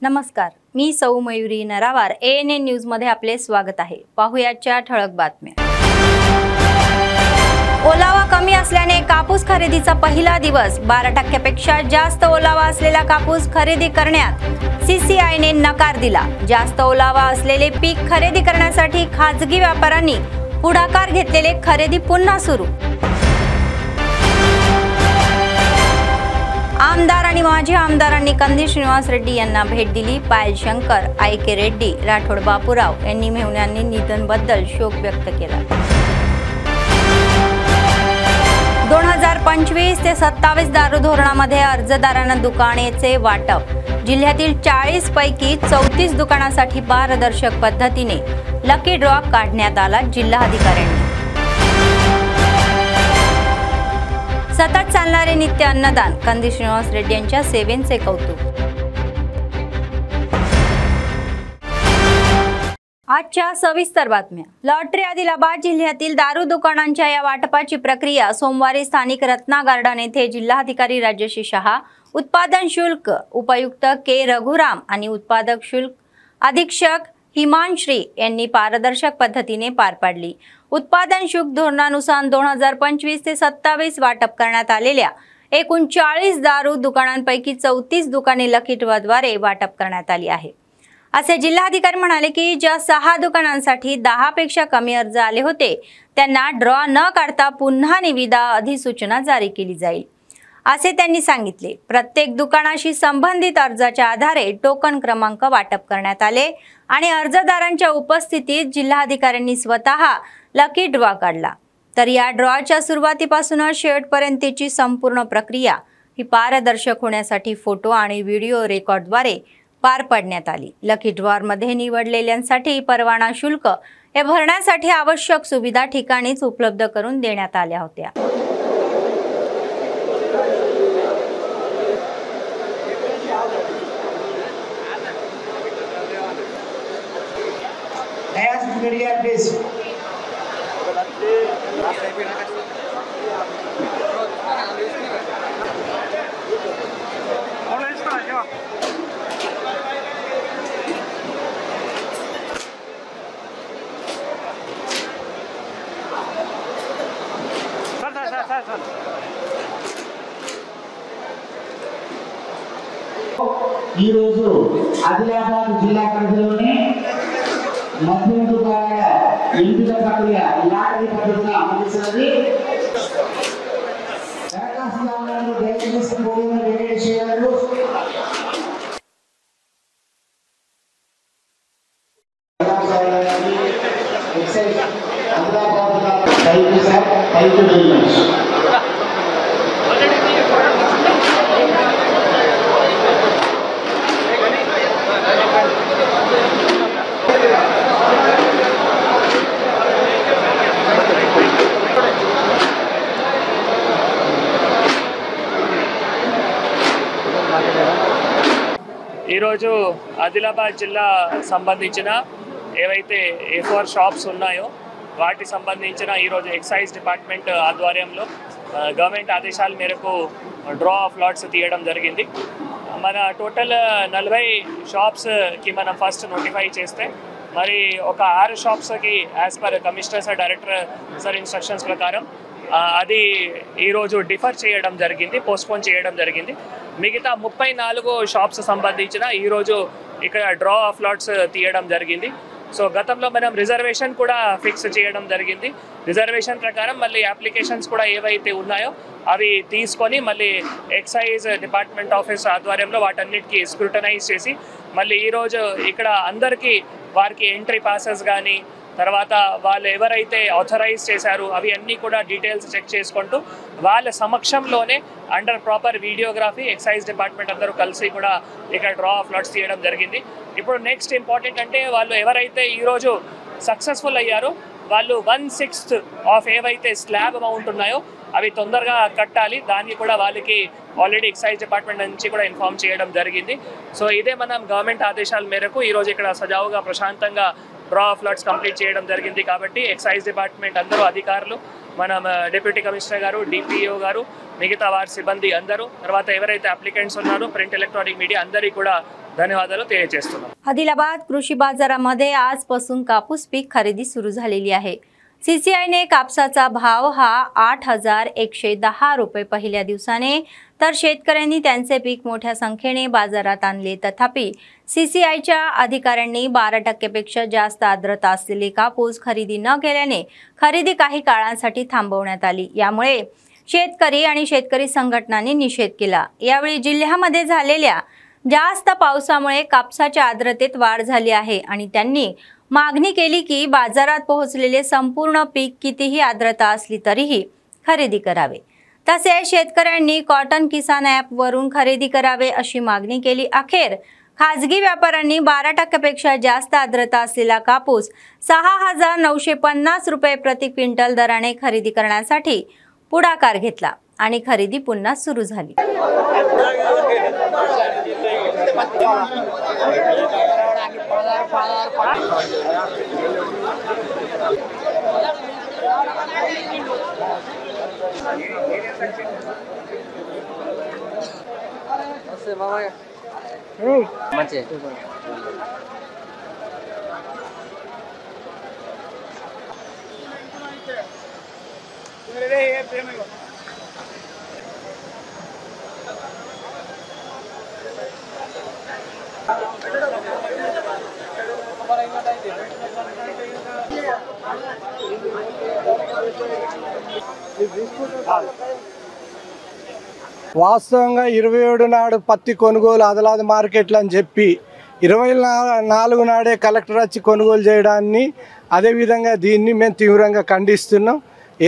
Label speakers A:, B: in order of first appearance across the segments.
A: नमस्कार, मी सौ Mayuri नरावार ANN news मध्ये आपले स्वागत आहे। पाहुयाच्या ठळक बातम्या। ओलावा कमी असल्याने कापूस खरेदीचा पहिला दिवस 12% पेक्षा जास्त ओलावा असलेला कापूस खरेदी करण्यात CCIने नकार दिला। जास्त ओलावा असलेले पीक खरेदी करण्यासाठी खाजगी व्यापाऱ्यांनी पुढाकार घेतलेले खरेदी पुन्हा सुरू। आमदार आणि माजी आमदारांनी कंदी श्रीनिवास रेड्डी यांना भेट दिली। पायल शंकर, IK रेड्डी, राठोड बापूराव यांनी मेहुण्यांनी निधनाबद्दल शोक व्यक्त केला। 2025 ते 27 दारू धोरणामध्ये अर्जदारांना दुकानेचे वाटप। जिल्ह्यातील 40 पैकी 34 दुकानासाठी पारदर्शक पद्धतीने लकी ड्रॉ काढण्यात आला। जिल्हाधिकाऱ्यांनी सतत चालणारे नित्य अन्नदान, कंदी श्रीनिवास रेड्डी यांच्या सेवेचे कौतुक। आजच्या सविस्तर बातम्या। लॉटरी आदिलाबाद जिल्ह्यातील दारू दुकानांच्या या वाटपाची प्रक्रिया सोमवारी स्थानिक रत्ना गार्डन येथे जिल्हाधिकारी राजश्री शहा, उत्पादन शुल्क उपायुक्त के रघुराम आणि उत्पादक शुल्क अधीक्षक हिमांश्री यांनी पारदर्शक पद्धतीने पार पाडली। उत्पादन शुल्क धोरणानुसार 2025 ते 27 वाटप करण्यात आलेल्या एकूण 40 दारू दुकानांपैकी 34 दुकाने लकी ड्रॉद्वारे वाटप करण्यात आली आहे, असे जिल्हाधिकारी म्हणाले की ज्या 6 दुकानांसाठी 10 पेक्षा कमी अर्ज आले होते त्यांना ड्रॉ न काढता पुन्हा निविदा अधिसूचना जारी केली जाईल, असे त्यांनी सांगितले। प्रत्येक दुकानाशी संबंधित अर्जाच्या आधारे टोकन क्रमांक वाटप करण्यात आले आणि अर्जदारांच्या उपस्थितीत जिल्हाधिकाऱ्यांनी स्वतः लकी ड्रॉ काढला। तर या ड्रॉच्या सुरुवातीपासून शेवटपर्यंतची संपूर्ण प्रक्रिया ही पारदर्शक होण्यासाठी फोटो आणि व्हिडिओ रेकॉर्डद्वारे पार पाडण्यात आली। लकी ड्रॉमध्ये निवडलेल्यांसाठी परवाना शुल्क हे भरण्यासाठी आवश्यक सुविधा ठिकाणीच उपलब्ध करून देण्यात आल्या होत्या।
B: ఆదిలాబాద్ జిల్లా పరిధిలోని మద్యం దుకాణాల ఎంపిక ప్రక్రియ లాటరీ పద్ధతిలో అమలుస్తున్నది। దరఖాస్తుదారులను దయచేసి పోలింగ్ వెరిఫై చేయాలి।
C: ఈరోజు ఆదిలాబాద్ జిల్లా సంబంధించిన ఏవైతే A4 షాప్స్ ఉన్నాయో వాటి సంబంధించిన ఈరోజు ఎక్సైజ్ డిపార్ట్మెంట్ ఆధ్వర్యంలో గవర్నమెంట్ ఆదేశాల మేరకు డ్రా ఆఫ్ లాట్స్ తీయడం జరిగింది। మన టోటల్ 40 షాప్స్కి మనం ఫస్ట్ నోటిఫై చేస్తే మరి ఒక 6 షాప్స్కి as per commissioner sir director sir instructions ప్రకారం అది ఈరోజు డిఫర్ చేయడం జరిగింది, పోస్ట్పోన్ చేయడం జరిగింది। మిగతా 34 షాప్స్ సంబంధించిన ఈరోజు ఇక్కడ డ్రా ఆఫ్ లాట్స్ తీయడం జరిగింది। సో గతంలో మనం రిజర్వేషన్ కూడా ఫిక్స్ చేయడం జరిగింది। రిజర్వేషన్ ప్రకారం మళ్ళీ అప్లికేషన్స్ కూడా ఏవైతే ఉన్నాయో అవి తీసుకొని మళ్ళీ ఎక్సైజ్ డిపార్ట్మెంట్ ఆఫీస్ ఆధ్వర్యంలో వాటన్నిటికీ స్క్రూటనైజ్ చేసి మళ్ళీ ఈరోజు ఇక్కడ అందరికీ వారికి ఎంట్రీ పాసెస్ కానీ తర్వాత వాళ్ళు ఎవరైతే ఆథరైజ్ చేశారు అవి అన్నీ కూడా డీటెయిల్స్ చెక్ చేసుకుంటూ వాళ్ళ సమక్షంలోనే under proper videography excise department అందరూ కలిసి కూడా ఇక్కడ డ్రా ఆఫ్ లాట్స్ తీయడం జరిగింది। ఇప్పుడు నెక్స్ట్ ఇంపార్టెంట్ అంటే వాళ్ళు ఎవరైతే ఈరోజు సక్సెస్ఫుల్ అయ్యారో వాళ్ళు 1/6 ఆఫ్ ఏవైతే స్లాబ్ అమౌంట్ ఉన్నాయో అవి తొందరగా కట్టాలి। దాన్ని కూడా వాళ్ళకి ఆల్రెడీ ఎక్సైజ్ డిపార్ట్మెంట్ నుంచి కూడా ఇన్ఫార్మ్ చేయడం జరిగింది। సో ఇదే మనం గవర్నమెంట్ ఆదేశాల మేరకు ఈరోజు ఇక్కడ సజావుగా ప్రశాంతంగా డ్రా ఆఫ్ లాట్స్ కంప్లీట్ చేయడం జరిగింది. కాబట్టి ఎక్సైజ్ డిపార్ట్మెంట్ అందరూ అధికారులు, మన డిప్యూటీ కమిషనర్ గారు, డిపిఓ గారు, మిగతా వారి సిబ్బంది అందరూ, తర్వాత ఎవరైతే అప్లికెంట్స్ ఉన్నారో प्रिंट इलेक्ट्रॉनिक मीडिया అందరికీ కూడా धन्यवादाలు తెలియజేస్తున్నాం.
A: आदिलाबाद कृषी बाजारामध्ये आजपासून कापूस पीक खरेदी सुरू झालेली आहे. सीसीआयने कापसाचा भाव हा 8,110 रुपये पहिल्या दिवसाने, तर शेतकऱ्यांनी त्यांचे पीक मोठ्या संख्येने बाजारात आणले. तथापि सीसीआयच्या अधिकाऱ्यांनी 12% पेक्षा जास्त आर्द्रता असलेले कापूस खरेदी न केल्याने खरेदी काही काळासाठी थांबवण्यात आली. यामुळे शेतकरी आणि शेतकरी संघटनांनी निषेध केला. यावेळी जिल्ह्यामध्ये झालेल्या जास्त पावसामुळे कापसाच्या आर्द्रतेत वाढ झाली आहे आणि त्यांनी मागणी केली की बाजारात पोहोचलेले संपूर्ण पीक कितीही आर्द्रता असली तरीही खरेदी करावे. तसेच शेतकऱ्यांनी कॉटन किसान ॲप वरून खरेदी करावे अशी मागणी केली. अखेर खाजगी व्यापाऱ्यांनी 12% पेक्षा जास्त आर्द्रता असलेला कापूस 6,950 रुपये प्रति क्विंटल दराने खरेदी करण्यासाठी पुढाकार घेतला आणि खरेदी पुन्हा सुरू झाली.
D: వాస్తవంగా 27 నాడు పత్తి కొనుగోలు ఆదిలాబాద్ మార్కెట్లు అని చెప్పి 24 నాడే కలెక్టర్ వచ్చి కొనుగోలు చేయడాన్ని, అదేవిధంగా దీన్ని మేము తీవ్రంగా ఖండిస్తున్నాం.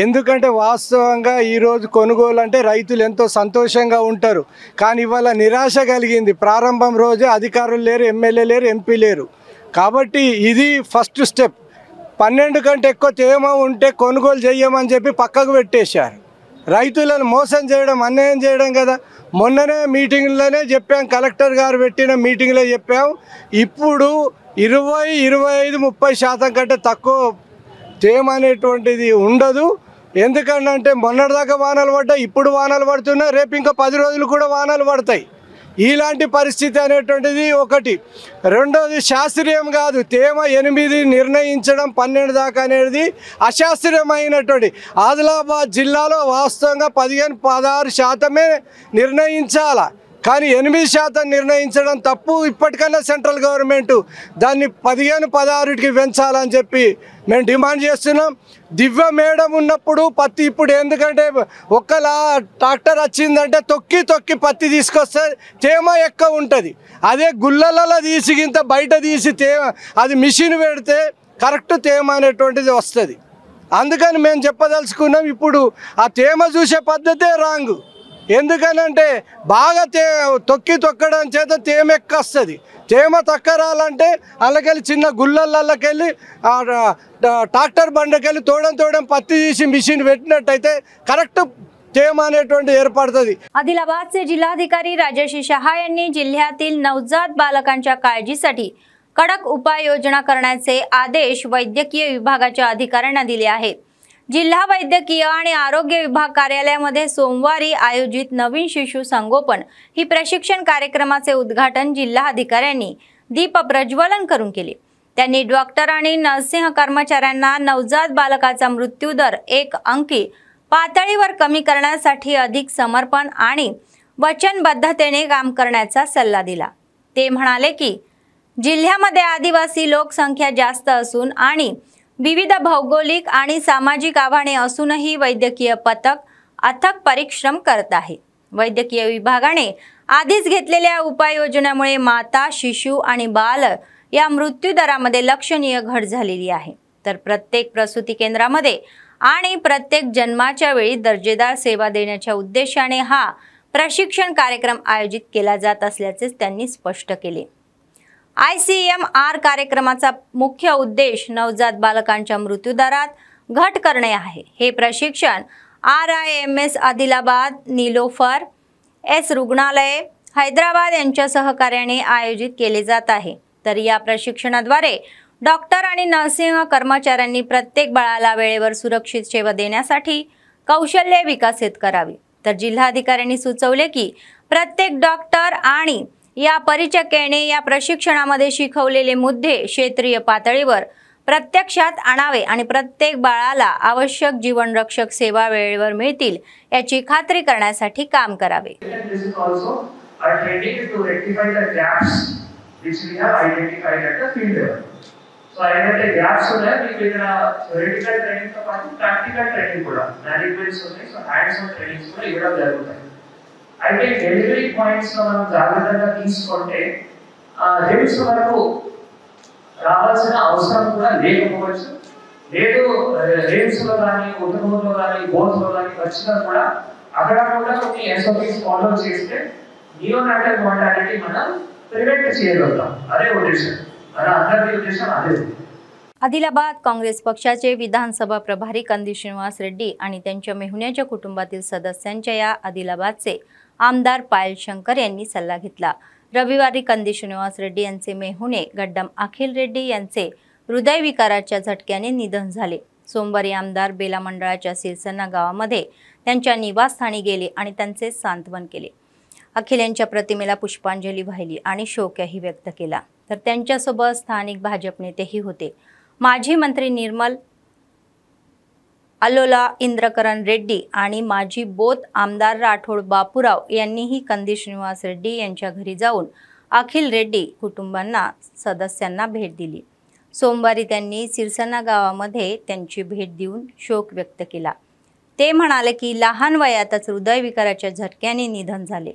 D: ఎందుకంటే వాస్తవంగా ఈరోజు కొనుగోలు అంటే రైతులు ఎంతో సంతోషంగా ఉంటారు. కానీ ఇవాళ నిరాశ కలిగింది. ప్రారంభం రోజే అధికారులు లేరు, ఎమ్మెల్యే లేరు, ఎంపీ లేరు. కాబట్టి ఇది ఫస్ట్ స్టెప్. 12 కంటే ఎక్కువ తేమ ఉంటే కొనుగోలు చేయమని చెప్పి పక్కకు పెట్టేశారు. రైతులను మోసం చేయడం, అన్యాయం చేయడం కదా. మొన్ననే మీటింగ్లోనే చెప్పాం, కలెక్టర్ గారు పెట్టిన మీటింగ్లో చెప్పాం. ఇప్పుడు 20, 25, 30% కంటే తక్కువ తేమ అనేటువంటిది ఉండదు. ఎందుకంటే మొన్నటిదాకా వానలు పడ్డాయి, ఇప్పుడు వానలు పడుతున్నాయి, రేపు ఇంకా 10 రోజులు కూడా వానలు పడతాయి. ఇలాంటి పరిస్థితి అనేటువంటిది ఒకటి. రెండోది శాస్త్రీయం కాదు. తేమ 8 నిర్ణయించడం 12 దాకా అనేది అశాస్త్రీయమైనటువంటి. ఆదిలాబాద్ జిల్లాలో వాస్తవంగా 15-16% నిర్ణయించాల, కానీ 8% నిర్ణయించడం తప్పు. ఇప్పటికన్నా సెంట్రల్ గవర్నమెంట్ దాన్ని 15-16కి పెంచాలని చెప్పి మేము డిమాండ్ చేస్తున్నాం. దివ్య మేడం ఉన్నప్పుడు పత్తి, ఇప్పుడు ఎందుకంటే ఒక్కలా ట్రాక్టర్ వచ్చిందంటే తొక్కి తొక్కి పత్తి తీసుకొస్తే తేమ ఎక్కువ ఉంటుంది. అదే గుళ్ళలలో తీసి ఇంత బయట తీసి తేమ అది మిషన్ పెడితే కరెక్ట్ తేమ అనేటువంటిది వస్తుంది. అందుకని మేము చెప్పదలుచుకున్నాం, ఇప్పుడు ఆ తేమ చూసే పద్ధతే రాంగ్. ఎందుకనంటే బాగా తొక్కి తొక్కడం చేత తేమ ఎక్కువ వస్తుంది. తేమ తక్కువ రాలంటే అలాకెళ్ళి చిన్న గుళ్ళల్లోకెళ్ళి ట్రాక్టర్ బండకెళ్ళి తోడం పత్తి తీసి మిషన్ పెట్టినట్టయితే కరెక్ట్ తేమ అనేటువంటి ఏర్పడుతుంది.
A: आदिलाबादचे जिल्हाधिकारी राजेश शहा यांनी जिल्ह्यातील नवजात बालकांच्या काळजीसाठी कडक उपाययोजना करण्याचे आदेश वैद्यकीय विभागाच्या अधिकाऱ्यांना दिले आहेत. जिल्हा वैद्यकीय आणि आरोग्य विभाग कार्यालयामध्ये सोमवारी आयोजित नवीन शिशु संगोपन ही प्रशिक्षण कार्यक्रमाचे उद्घाटन जिल्हाधिकाऱ्यांनी दीप प्रज्वलन करून केले. त्यांनी डॉक्टर आणि नर्सिंग कर्मचाऱ्यांना नवजात बालकाचा मृत्यू दर 1 अंकी पातळीवर कमी करण्यासाठी अधिक समर्पण आणि वचनबद्धतेने काम करण्याचा सल्ला दिला. ते म्हणाले की जिल्ह्यामध्ये आदिवासी लोकसंख्या जास्त असून आणि विविध भौगोलिक आणि सामाजिक आव्हाने असूनही वैद्यकीय पथक अथक परिश्रम करत आहे. वैद्यकीय विभागाने आधीच घेतलेल्या उपाययोजनामुळे माता, शिशु आणि बाल या मृत्यू दरामध्ये लक्षणीय घट झालेली आहे. तर प्रत्येक प्रसूती केंद्रामध्ये आणि प्रत्येक जन्माच्या वेळी दर्जेदार सेवा देण्याच्या उद्देशाने हा प्रशिक्षण कार्यक्रम आयोजित केला जात असल्याचे त्यांनी स्पष्ट केले. ICMR कार्यक्रमाचा मुख्य उद्देश नवजात बालकांच्या मृत्यूदरात घट करणे आहे. हे प्रशिक्षण RIMS आदिलाबाद, नीलोफर एस रुग्णालय हैदराबाद यांच्या सहकार्याने आयोजित केले जात आहे. तर या प्रशिक्षणाद्वारे डॉक्टर आणि नर्सिंग कर्मचाऱ्यांनी प्रत्येक बाळाला वेळेवर सुरक्षित सेवा देण्यासाठी कौशल्य विकसित करावी। तर जिल्हाधिकाऱ्यांनी सुचवले की प्रत्येक डॉक्टर आणि या परिचारिकेने या प्रशिक्षणामध्ये शिकवलेले मुद्दे क्षेत्रीय पातळीवर प्रत्यक्षात आणावे आणि प्रत्येक बाळाला आवश्यक जीवनरक्षक सेवा वेळेवर मिळतील याची खात्री करण्यासाठी काम करावे।
E: So ఏంటంటే గ్యాప్స్ ఉన్నాయి మీకు ఇక్కడ థియరిటికల్ ట్రైనింగ్ తో పాటు ప్రాక్టికల్ ట్రైనింగ్ కూడా మేనేజ్మెంట్స్ ఉన్నాయి సో హ్యాండ్స్ ఆన్ ట్రైనింగ్స్ కూడా ఇవ్వడం జరుగుతాయి। అయితే డెలివరీ పాయింట్స్ లో మనం జాగ్రత్తగా తీసుకుంటే రిమ్స్ వరకు రావాల్సిన అవసరం కూడా లేకపోవచ్చు, లేదు రిమ్స్ లో కానీ ఉదమూరులో కానీ బోత్లో కానీ వచ్చినా కూడా అక్కడ కూడా కొన్ని ఎస్ఓపీస్ ఫాలో చేస్తే నియోనాటల్ మార్టాలిటీ మనం ప్రివెంట్ చేయగలుగుతాం। అదే ఉద్దేశం,
A: आदिलाबाद काँग्रेस पक्षाचे विधानसभा प्रभारी कंदी श्रीनिवास रेड्डी आणि त्यांच्या मेहुण्याच्या कुटुंबातील सदस्यांच्या या आदिलाबादचे आमदार पायल शंकर यांनी सल्ला घेतला। रविवारी कंदी श्रीनिवास रेड्डी यांचे मेहुणे गड्डम अखिल रेड्डी यांचे हृदयविकाराच्या झटक्याने निधन झाले। सोमवारी आमदार बेला मंडळाच्या सिरसन्ना गावामध्ये त्यांच्या निवासस्थानी गेले आणि त्यांचे सांत्वन केले। अखिल यांच्या प्रतिमेला पुष्पांजली वाहिली आणि शोकही व्यक्त केला। तर त्यांच्यासोबत स्थानिक भाजप नेतेही होते। माजी मंत्री निर्मल अलोला इंद्रकरण रेड्डी आणि माजी बोत आमदार राठोड बापूराव यांनीही कंदी श्रीनिवास रेड्डी यांच्या घरी जाऊन अखिल रेड्डी कुटुंबांना सदस्यांना भेट दिली। सोमवारी त्यांनी सिरसन्ना गावामध्ये त्यांची भेट देऊन शोक व्यक्त केला। ते म्हणाले की लहान वयातच हृदयविकाराच्या झटक्याने निधन झाले।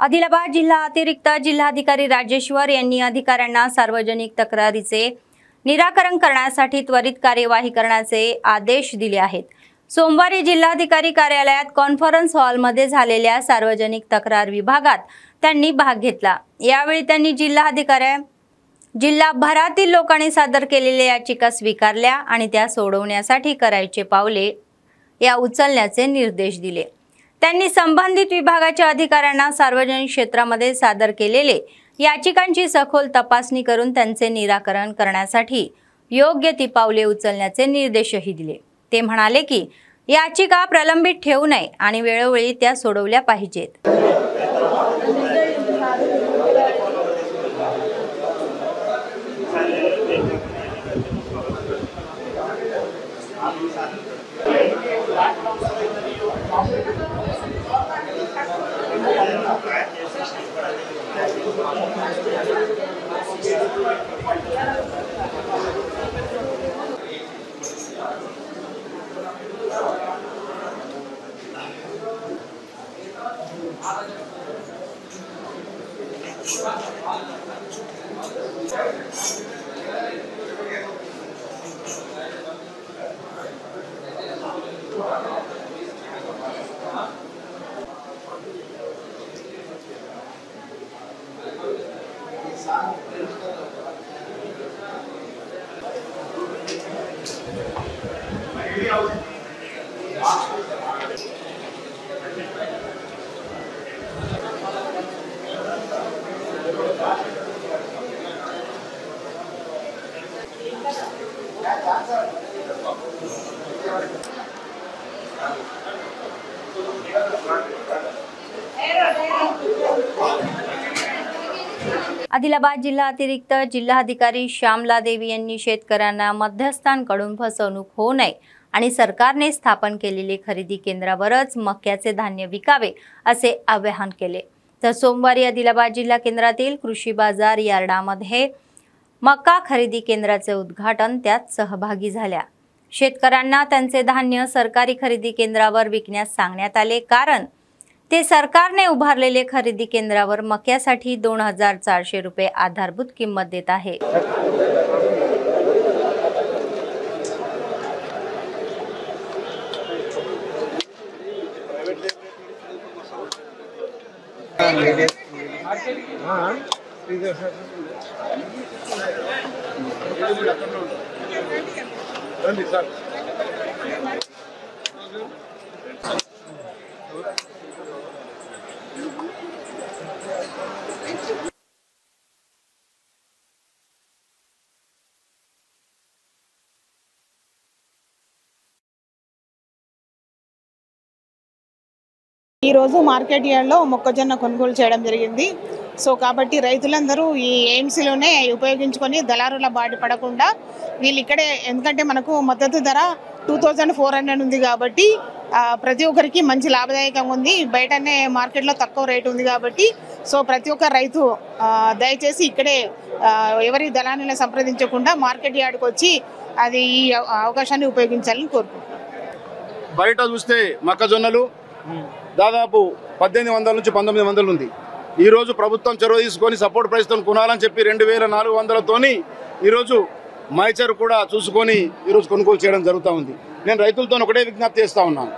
A: आदिलाबाद जिल्हा अतिरिक्त जिल्हाधिकारी राजेश्वर यांनी अधिकाऱ्यांना सार्वजनिक तक्रारीचे निराकरण करण्यासाठी त्वरित कार्यवाही करण्याचे आदेश दिले आहेत। सोमवारी जिल्हाधिकारी कार्यालयात कॉन्फरन्स हॉलमध्ये झालेल्या सार्वजनिक तक्रार विभागात त्यांनी भाग घेतला। यावेळी त्यांनी जिल्हाभरातील लोकांनी सादर केलेल्या याचिका स्वीकारल्या आणि त्या सोडवण्यासाठी करायचे पावले या उचलण्याचे निर्देश दिले। त्यांनी संबंधित विभागाच्या अधिकाऱ्यांना सार्वजनिक क्षेत्रामध्ये सादर केलेले याचिकांची सखोल तपासणी करून त्यांचे निराकरण करण्यासाठी योग्य ती पावले उचलण्याचे निर्देशही दिले। ते म्हणाले की याचिका प्रलंबित ठेवू नये आणि वेळोवेळी त्या सोडवल्या पाहिजेत। आदिलाबाद जिल्हा अतिरिक्त जिल्हाधिकारी श्यामला देवी यांनी शेतकऱ्यांना मध्यस्थांकडून फसवणूक होऊ नये आणि सरकारने स्थापन केलेले खरेदी केंद्रावरच मक्याचे धान्य विकावे असे आवाहन केले। तर सोमवारी आदिलाबाद जिल्हा केंद्रातील कृषी बाजार यार्डामध्ये मका खरेदी केंद्राचे उद्घाटन त्यात सहभागी झाल्या। शेतकऱ्यांना त्यांचे धान्य सरकारी खरेदी केंद्रावर विकण्यास सांगण्यात आले, कारण ते सरकारने उभारलेले खरेदी केंद्रावर मक्यासाठी 2400 रुपये आधारभूत किंमत देत आहे।
F: ఈ రోజు మార్కెట్ యార్డ్లో మొక్కజొన్న కొనుగోలు చేయడం జరిగింది। సో కాబట్టి రైతులందరూ ఈ ఎయిమ్స్లోనే ఉపయోగించుకొని దళారుల బారి పడకుండా వీళ్ళు ఇక్కడే, ఎందుకంటే మనకు మద్దతు ధర 2400 ఉంది కాబట్టి ప్రతి ఒక్కరికి మంచి లాభదాయకంగా ఉంది। బయటనే మార్కెట్లో తక్కువ రేటు ఉంది కాబట్టి సో ప్రతి ఒక్క రైతు దయచేసి ఇక్కడే ఎవరి దళారులను సంప్రదించకుండా మార్కెట్ యార్డ్కి వచ్చి అది ఈ అవకాశాన్ని ఉపయోగించాలని కోరుకుంటున్నాను।
G: బయట చూస్తే మొక్కజొన్నలు దాదాపు 1800 నుంచి 1900 ఉంది। ఈరోజు ప్రభుత్వం చొరవ తీసుకొని సపోర్ట్ ప్రైస్తో కొనాలని చెప్పి 2400తోని ఈరోజు మైచర్ కూడా చూసుకొని ఈరోజు కొనుగోలు చేయడం జరుగుతూ ఉంది। నేను రైతులతో ఒకటే విజ్ఞప్తి చేస్తూ ఉన్నాను,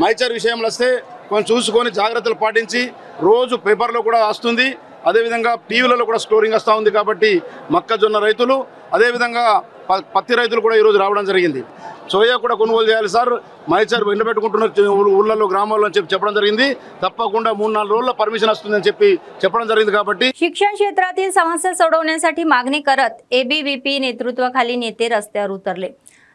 G: మైచర్ విషయంలో వస్తే కొంచెం చూసుకొని జాగ్రత్తలు పాటించి, రోజు పేపర్లో కూడా వస్తుంది, అదేవిధంగా టీవీలలో కూడా స్టోరింగ్ వస్తూ ఉంది కాబట్టి మొక్కజొన్న రైతులు అదేవిధంగా పత్తి రైతులు కూడా ఈరోజు రావడం జరిగింది। సోయా కూడా కొనుగోలు చేయాలి సార్, మైచర్ ఎండబెట్టుకుంటున్న ఊళ్ళల్లో గ్రామాల్లో అని చెప్పడం జరిగింది। तप्पकुंडा 3-4 రోజుల परमिशन असतुंదని చెప్పి చెప్పడం జరిగింది కాబట్టి
A: शिक्षण क्षेत्रातील समस्या सोडवण्यासाठी मागणी करत एबीवीपी नेतृत्वाखाली नेते रस्त्यावर उतरले।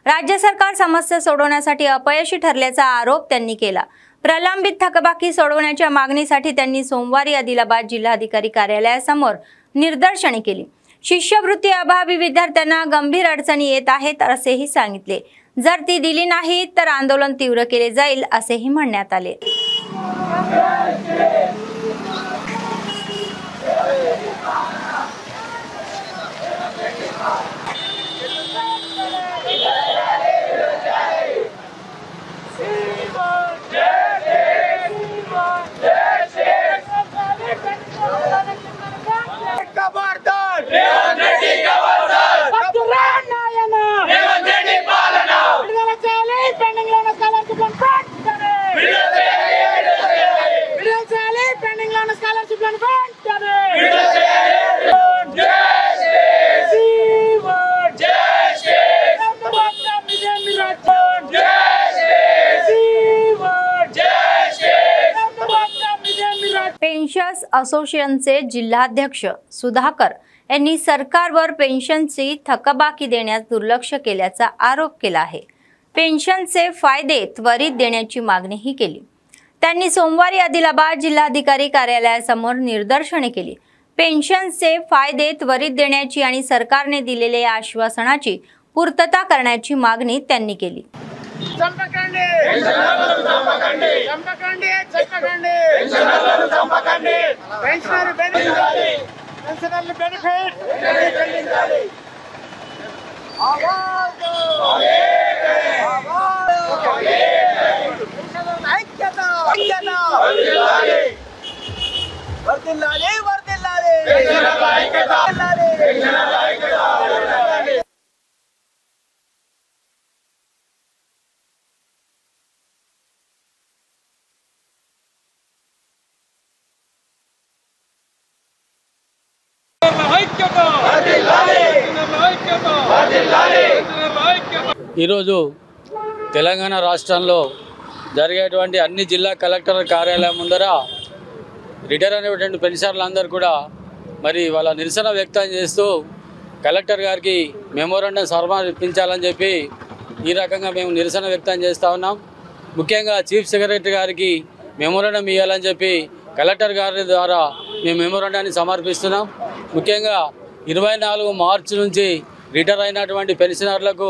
A: राज्य सरकार समस्या सोडवण्यासाठी अपयशी ठरल्याचा आरोप त्यांनी केला। प्रलंबित थकबाकी सोडवण्याच्या मागणीसाठी त्यांनी सोमवारी आदिलाबाद जिल्हाधिकारी कार्यालयासमोर निदर्शने केली। शिष्यवृत्ती अभावी विद्यार्थ्यांना गंभीर अडचणी येत आहेत असेही सांगितले। जर ती दिली नाही तर आंदोलन तीव्र केले जाईल असेही म्हणण्यात आले। पेन्शनर्स असोसिएशनचे जिल्हाध्यक्ष सुधाकर यांनी सरकारवर पेन्शनची थकबाकी देण्यास दुर्लक्ष केल्याचा आरोप केला आहे। पेन्शनचे फायदे त्वरित देण्याची मागणीही केली। त्यांनी सोमवारी आदिलाबाद जिल्हाधिकारी कार्यालयासमोर निदर्शने केली। पेन्शनचे फायदे त्वरित देण्याची आणि सरकारने दिलेल्या आश्वासनाची पूर्तता करण्याची मागणी त्यांनी केली।
H: ఈరోజు తెలంగాణ రాష్ట్రంలో జరిగేటువంటి అన్ని జిల్లా కలెక్టర్ కార్యాలయం ముందర రిటైర్ అయినటువంటి పెన్షనర్లందరూ కూడా మరి వాళ్ళ నిరసన వ్యక్తం చేస్తూ కలెక్టర్ గారికి మెమోరాండం సమర్పించాలని చెప్పి ఈ రకంగా మేము నిరసన వ్యక్తం చేస్తూ ఉన్నాం. ముఖ్యంగా చీఫ్ సెక్రటరీ గారికి మెమోరాండం ఇవ్వాలని చెప్పి కలెక్టర్ గారి ద్వారా మేము మెమోరాండాన్ని సమర్పిస్తున్నాం. ముఖ్యంగా 24 మార్చి నుంచి రిటైర్ అయినటువంటి పెన్షనర్లకు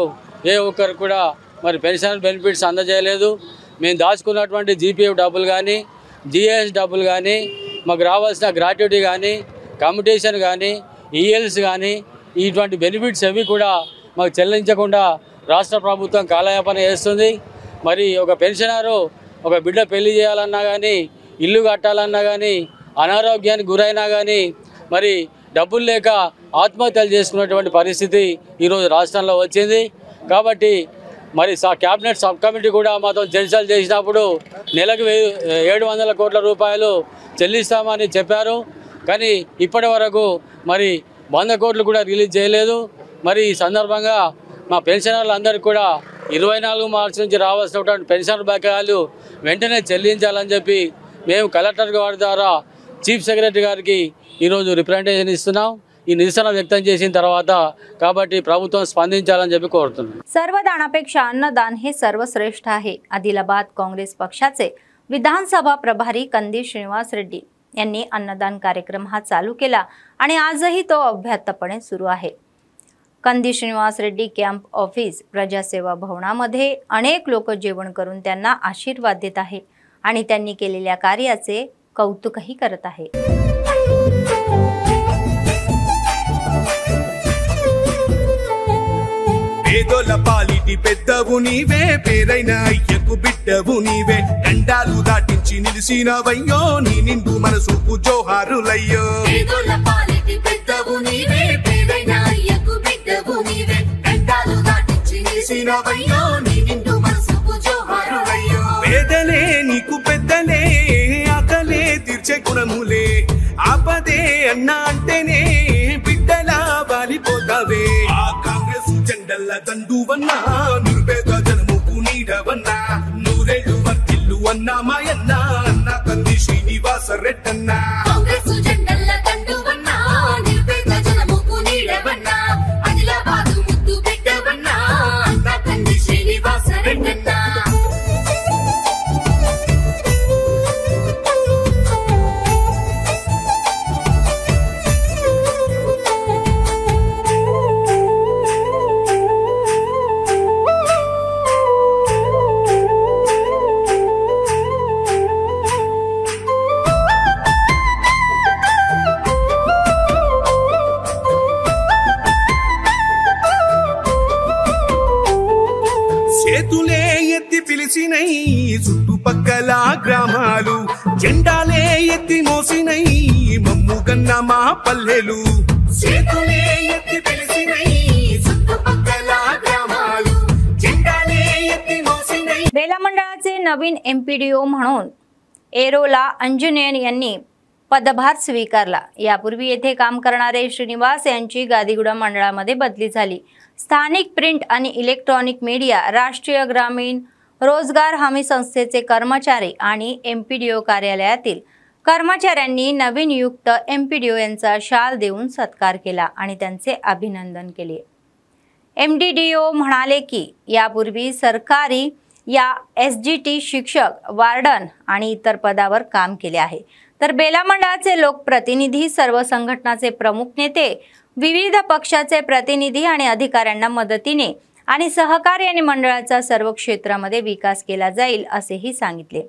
H: ఏ ఒక్కరు కూడా మరి పెన్షన్ బెనిఫిట్స్ అందజేయలేదు. మేము దాచుకున్నటువంటి జీపీఎఫ్ డబ్బులు కానీ జిఎస్ డబ్బులు కానీ మాకు రావాల్సిన గ్రాట్యుటీ కానీ కమ్యూటేషన్ కానీ ఈఎల్స్ కానీ ఇటువంటి బెనిఫిట్స్ అవి కూడా మాకు చెల్లించకుండా రాష్ట్ర ప్రభుత్వం కాలయాపన చేస్తుంది. మరి ఒక పెన్షనరు ఒక బిడ్డ పెళ్లి చేయాలన్నా కానీ ఇల్లు కట్టాలన్నా కానీ అనారోగ్యానికి గురైనా కానీ మరి డబ్బులు లేక ఆత్మహత్యలు చేసుకున్నటువంటి పరిస్థితి ఈరోజు రాష్ట్రంలో వచ్చింది. కాబట్టి మరి క్యాబినెట్ సబ్ కమిటీ కూడా మాతో చర్చలు చేసినప్పుడు నెలకు 700 కోట్ల రూపాయలు చెల్లిస్తామని చెప్పారు. కానీ ఇప్పటి వరకు మరి 100 కోట్లు కూడా రిలీజ్ చేయలేదు. మరి ఈ సందర్భంగా మా పెన్షనర్లందరికీ కూడా 24 మార్చి నుంచి రావాల్సినటువంటి పెన్షన్ బకాయిలు వెంటనే చెల్లించాలని చెప్పి మేము కలెక్టర్ గారి ద్వారా చీఫ్ సెక్రటరీ గారికి ఈరోజు రిప్రజెంటేషన్ ఇస్తున్నాం. ఈ నిరసన వ్యక్తం చేసిన తర్వాత కాబట్టి ప్రభుత్వం స్పందించాలని చెప్పి కోరుతున్నాం.
A: सर्वदानापेक्षा अन्नदान हे सर्वश्रेष्ठ आहे. आदिलाबाद काँग्रेस पक्षाचे विधानसभा प्रभारी कंदी श्रीनिवास रेड्डी यांनी अन्नदान कार्यक्रम हा चालू केला आणि आजही तो अव्याहतपणे सुरू आहे. कंदी श्रीनिवास रेड्डी कॅम्प ऑफिस प्रजासेवा भवनामध्ये अनेक लोक जेवण करून त्यांना आशीर्वाद देत आहे आणि त्यांनी केलेल्या कार्याचे कौतुकही करत आहे.
I: పేదోల పాలిటి పెద్దవు నీవే పేరైన అయ్యకు బిడ్డవు నీవే గండాలు దాటించి నిలిసినవయ్యో నీ నిండు మనసుకు జోహారులయ్యో
J: పేదోల పాలిటి పెద్దవు నీవే పేరైన అయ్యకు బిడ్డవు నీవే గండాలు దాటించి నిలిసినవయ్యో నీ నిండు మనసుకు జోహారులయ్యో
I: పేదలే నీకు పెద్దలే ఆకలే తీర్చే గుణములే ఆపదే అన్న అంటేనే బిడ్డలా వాలిపోతావే ఆ కాంగ్రెస్ జెండల్ల దండువన్నా నిరుపేద జనముకు నీడవన్నా నూరేళ్ళు వర్తిల్లు అన్నా మాయన్నా అన్న కంది శ్రీనివాస రెడ్డన్నా
J: కాంగ్రెస్ జెండల్ల దండువన్నా నిరుపేద జనముకు నీడవన్నా ఆదిలాబాదు ముద్దు బిడ్డవన్నా అన్న కంది శ్రీనివాస రెడ్డన్నా
I: చేతులే ఎత్తి పిలిచినై చుట్టుపక్కల గ్రామాలు జెండాలే ఎత్తి మోసినై మమ్ము కన్న మా పల్లెలు చేతులే ఎత్తి పిలిచినై చుట్టుపక్కల గ్రామాలు జెండాలే ఎత్తి మోసినై.
A: बेला मंडळाचे नवीन एमपीडीओ म्हणून एरोला अंजनेयन यांनी पदभार स्वीकारला. यापूर्वी येथे काम करणारे श्रीनिवास यांची गादीगुडा मंडळामध्ये बदली झाली. स्थानिक प्रिंट आणि इलेक्ट्रॉनिक मीडिया, राष्ट्रीय ग्रामीण रोजगार हमी संस्थेचे कर्मचारी आणि एमपीडीओ कार्यालयातील कर्मचाऱ्यांनी नवीन नियुक्त एमपीडीओ यांचा शाल देऊन सत्कार केला आणि त्यांचे अभिनंदन केले. एमडीडीओ म्हणाले की यापूर्वी सरकारी या एसजीटी शिक्षक, वार्डन आणि इतर पदावर काम केले आहे. तर बेला मंडळाचे लोकप्रतिनिधी, सर्व संघटनाचे प्रमुख नेते, विविध पक्षाचे प्रतिनिधी आणि अधिकाऱ्यांना मदतीने आणि सहकार्याने मंडळाचा सर्व क्षेत्रामध्ये विकास केला जाईल असेही सांगितले.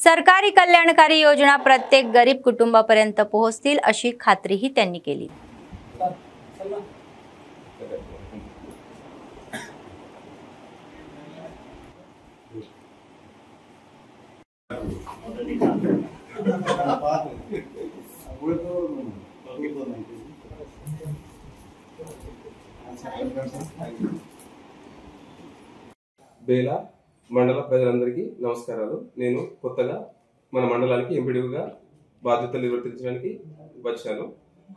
A: सरकारी कल्याणकारी योजना प्रत्येक गरीब कुटुंबापर्यंत पोहोचतील अशी खात्रीही त्यांनी केली.
K: బేలా మండల ప్రజలందరికీ నమస్కారాలు. నేను కొత్తగా మన మండలానికి ఎంపీడీగా బాధ్యతలు నిర్వర్తించడానికి వచ్చాను.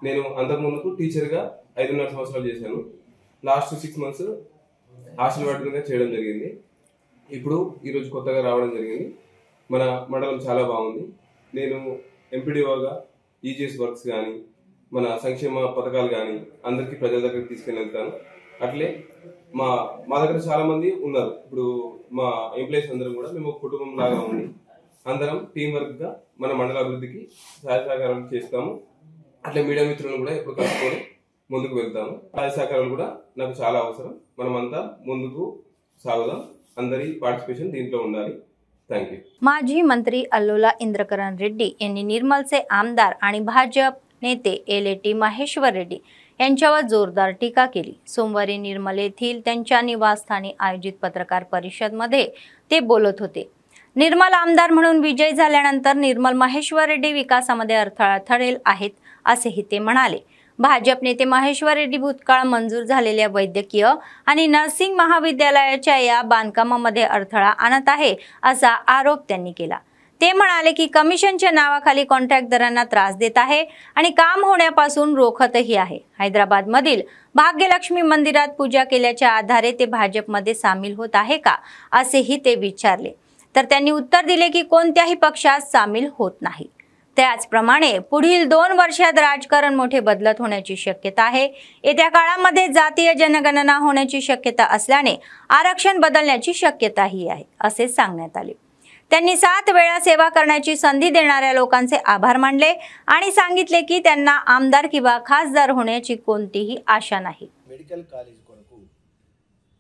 K: నేను అంతకుముందుకు టీచర్గా 5.5 సంవత్సరాలు చేశాను. లాస్ట్ 6 months హాస్టల్ వార్డెన్గా చేయడం జరిగింది. ఇప్పుడు ఈరోజు కొత్తగా రావడం జరిగింది. మన మండలం చాలా బాగుంది. నేను ఎంపీడీఓగా ఈజీఎస్ వర్క్స్ కానీ మన సంక్షేమ పథకాలు కానీ అందరికీ ప్రజల దగ్గరికి తీసుకెళ్ళి వెళ్తాను. అట్లే మా దగ్గర చాలా మంది ఉన్నారు. ఇప్పుడు మా ఎంప్లాయీస్ అందరం కూడా మేము ఒక కుటుంబం లాగా ఉండి అందరం టీం వర్క్గా మన మండల అభివృద్ధికి సహాయ సహకారాలు చేస్తాము. అట్లే మీడియా మిత్రులను కూడా ఎప్పుడు కలుపుకొని ముందుకు వెళ్తాము. సహాయ సహకారాలు కూడా నాకు చాలా అవసరం. మనమంతా ముందుకు సాగుదాం. అందరి पार्टिसिपेशन దీంట్లో ఉండాలి. Thank you.
A: माजी मंत्री अल्लोला इंद्रकरण रेड्डी यांनी निर्मलचे आमदार आणि भाजप नेते एलेटी महेश्वर रेड्डी यांच्यावर जोरदार टीका केली. सोमवारी निर्मल येथील त्यांच्या निवासस्थानी आयोजित पत्रकार परिषदेमध्ये ते बोलत होते. निर्मल आमदार म्हणून विजय झाल्यानंतर निर्मल महेश्वर रेड्डी विकासामध्ये अडथळा ठरेल आहेत असेही ते म्हणाले. भाजप नेते महेश्वर रेड्डी भूतकाळ मंजूर झालेल्या वैद्यकीय आणि नर्सिंग महाविद्यालयाच्या या बांधकामामध्ये अडथळा आणत आहे असा आरोप त्यांनी केला. ते म्हणाले की कमिशनच्या नावाखाली कॉन्ट्रॅक्टदारांना त्रास देत आहे आणि काम होण्यापासून रोखतही आहे. हैदराबादमधील भाग्यलक्ष्मी मंदिरात पूजा केल्याच्या आधारे ते भाजपमध्ये सामील होत आहे का असेही ते विचारले. तर त्यांनी उत्तर दिले की कोणत्याही पक्षात सामील होत नाही. त्याचप्रमाणे पुढील 2 वर्षात राजकारण मोठे बदलत होण्याची शक्यता आहे. येत्या काळामध्ये जातीय जनगणना होण्याची शक्यता असल्याने आरक्षण बदलण्याची शक्यताही आहे असे सांगण्यात आले. त्यांनी 7 वेळा सेवा करण्याची संधी देणाऱ्या लोकांचे आभार मानले आणि सांगितले की त्यांना आमदार किंवा खासदार होण्याची कोणतीही आशा नाही.
L: मेडिकल कॉलेज కొరకు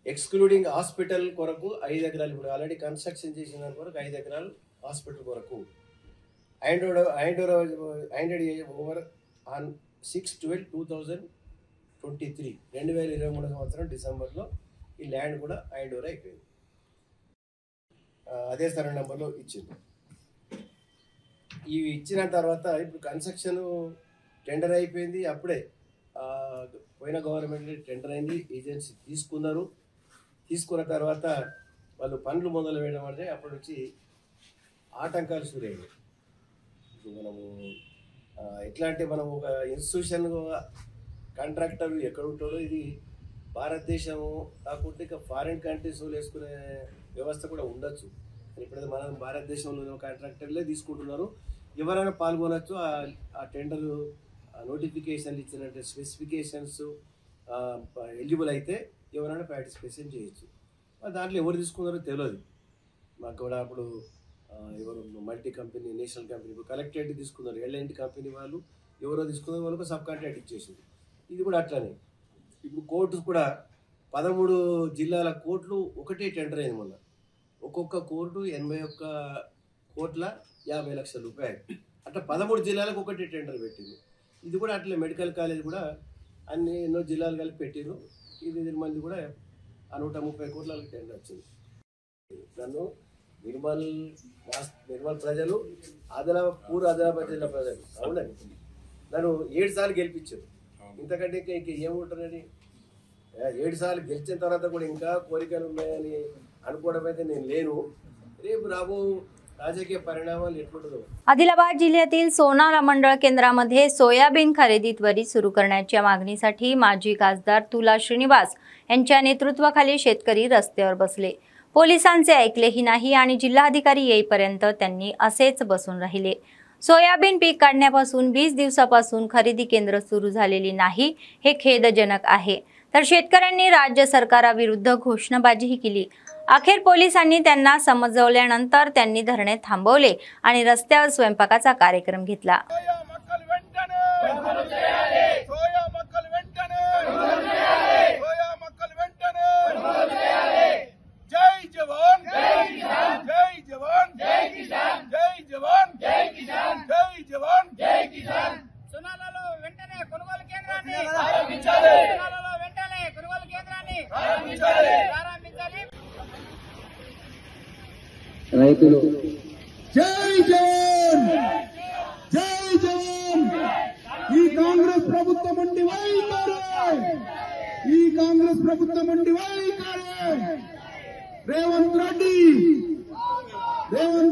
L: ఎక్స్క్లూడింగ్ హాస్పిటల్ కొరకు 5 ఎకరాలు ఇప్పుడు ఆల్రెడీ కన్స్ట్రక్షన్ చేసిన కొరకు 5 ఎకరాలు హాస్పిటల్ కొరకు handed over on 6/12/2023 2023 సంవత్సరం డిసెంబర్లో ఈ ల్యాండ్ కూడా హ్యాండ్ ఓవర్ అయిపోయింది. అదే సర్వే నెంబర్లో ఇచ్చింది. ఇవి ఇచ్చిన తర్వాత ఇప్పుడు కన్స్ట్రక్షన్ టెండర్ అయిపోయింది. అప్పుడే పోయిన గవర్నమెంట్ టెండర్ అయింది, ఏజెన్సీ తీసుకున్న తర్వాత వాళ్ళు పనులు మొదలు వేయడం అంటే అప్పటి నుంచి ఆటంకాలు సురయ్యాయి. మనము ఎట్లా అంటే మనం ఒక ఇన్స్టిట్యూషన్ కాంట్రాక్టర్ ఎక్కడ ఉంటాడో ఇది భారతదేశము కాకుండా ఇక ఫారిన్ కంట్రీస్ వేసుకునే వ్యవస్థ కూడా ఉండొచ్చు. ఇప్పుడైతే మనం భారతదేశంలో కాంట్రాక్టర్లే తీసుకుంటున్నారు. ఎవరైనా పాల్గొనొచ్చు. ఆ టెండర్ నోటిఫికేషన్లు ఇచ్చినట్టు స్పెసిఫికేషన్స్ ఎలిజిబుల్ అయితే ఎవరైనా పార్టిసిపేషన్ చేయొచ్చు. దాంట్లో ఎవరు తీసుకున్నారో తెలియదు మాకు కూడా. అప్పుడు ఎవరు multi company national company collectorate తీసుకున్నారు, ఎల్ఎన్టీ కంపెనీ వాళ్ళు ఎవరో తీసుకున్నారు, వాళ్ళకు సబ్ కాంట్రాక్ట్ ఇచ్చేసింది. ఇది కూడా అట్లానే ఇప్పుడు కోర్టు కూడా 13 జిల్లాల కోర్టులు ఒకటే టెండర్ అయింది. మొన్న ఒక్కొక్క కోర్టు 81,50,00,000 రూపాయలు అట్లా 13 జిల్లాలకు ఒకటే టెండర్ పెట్టింది. ఇది కూడా అట్లే మెడికల్ కాలేజ్ కూడా ఎన్నో జిల్లాలు కలిపి పెట్టిరు. ఇది నిర్మల్ది కూడా 130 కోట్ల టెండర్ వచ్చింది. నన్ను నిర్మల్ ప్రజలు ఆదిలాబాద్ జిల్లా ప్రజలు అవునండి నన్ను 7 సార్లు గెలిపించారు. ఇంతకంటే ఇంక ఏముంటారని 7 సార్లు గెలిచిన తర్వాత కూడా ఇంకా కోరికలు ఉన్నాయని అనుకోవడం అయితే నేను లేను. రేపు రాబో राजकीय परिणामाला एवढं
A: आदिलाबाद जिल्ह्यातील सोनारा मंडळ केंद्रामध्ये सोयाबीन खरेदी त्वरित सुरू करण्याच्या मागणीसाठी माजी खासदार तुला श्रीनिवास यांच्या नेतृत्वाखाली शेतकरी रस्त्यावर बसले. पोलिसांचे ऐकलेही नाही आणि जिल्हाधिकारी येईपर्यंत त्यांनी असेच बसून राहिले. सोयाबीन पीक काढण्यापासून 20 दिवसापासून खरेदी केंद्र सुरू झालेली नाही हे खेदजनक आहे. तर शेतकऱ्यांनी राज्य सरकाराविरुद्ध घोषणाबाजीही केली. अखेर पोलिसांनी त्यांना समजवल्यानंतर त्यांनी धरणे थांबवले आणि रस्त्यावर स्वयंपाकाचा कार्यक्रम घेतला.
B: రైతులు జై జవాన్ జై జవాన్. ఈ కాంగ్రెస్ ప్రభుత్వం ఉండి వైఖరి, ఈ కాంగ్రెస్ ప్రభుత్వం ఉండి వైఖరి. రేవంత్ రెడ్డి
J: జై జవాన్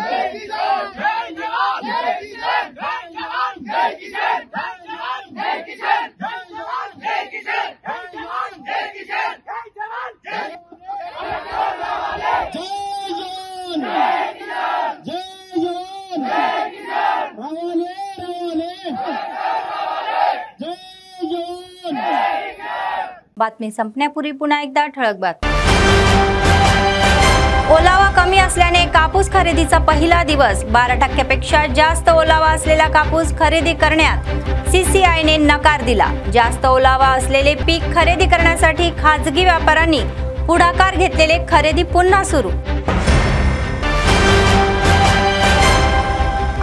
J: జై కిసాన్ జై జవాన్ జై కిసాన్.
A: बातमी संपण्यापूर्वी पुन्हा एकदा ठळक बातमी। ओलावा कमी असल्याने कापूस खरेदीचा पहिला दिवस 12% जास्त ओलावा असलेला कापूस खरेदी करण्यात सीसीआयने नकार दिला। जास्त ओलावा असलेले पीक खरेदी करण्यासाठी खाजगी व्यापाऱ्यांनी पुढाकार घेतलेले खरेदी पुन्हा सुरू।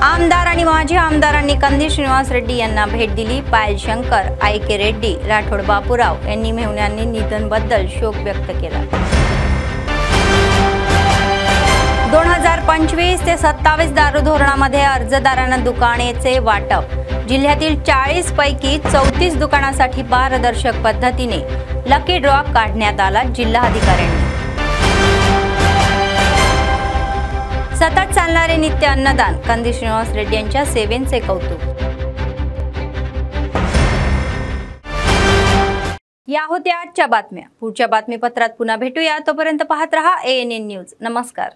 A: आमदार आणि माजी आमदारांनी कंदी श्रीनिवास रेड्डी यांना भेट दिली। पायल शंकर, आयके रेड्डी, राठोड बापूराव यांनी मेहुण्यांनी निधनबद्दल शोक व्यक्त केला। 2025 ते 27 दारू धोरणामध्ये अर्जदारांना दुकानेचे वाटप। जिल्ह्यातील 40 पैकी 34 दुकानासाठी पारदर्शक पद्धतीने लकी ड्रॉ काढण्यात आला। जिल्हाधिकाऱ्यांनी सतत चालणारे नित्य अन्नदान, कंदी श्रीनिवास रेड्डी यांच्या सेवेचे कौतुक। या होत्या आजच्या बातम्या। पुढच्या बातमीपत्रात पुन्हा भेटूया। तोपर्यंत पाहत रहा ANN न्यूज। नमस्कार।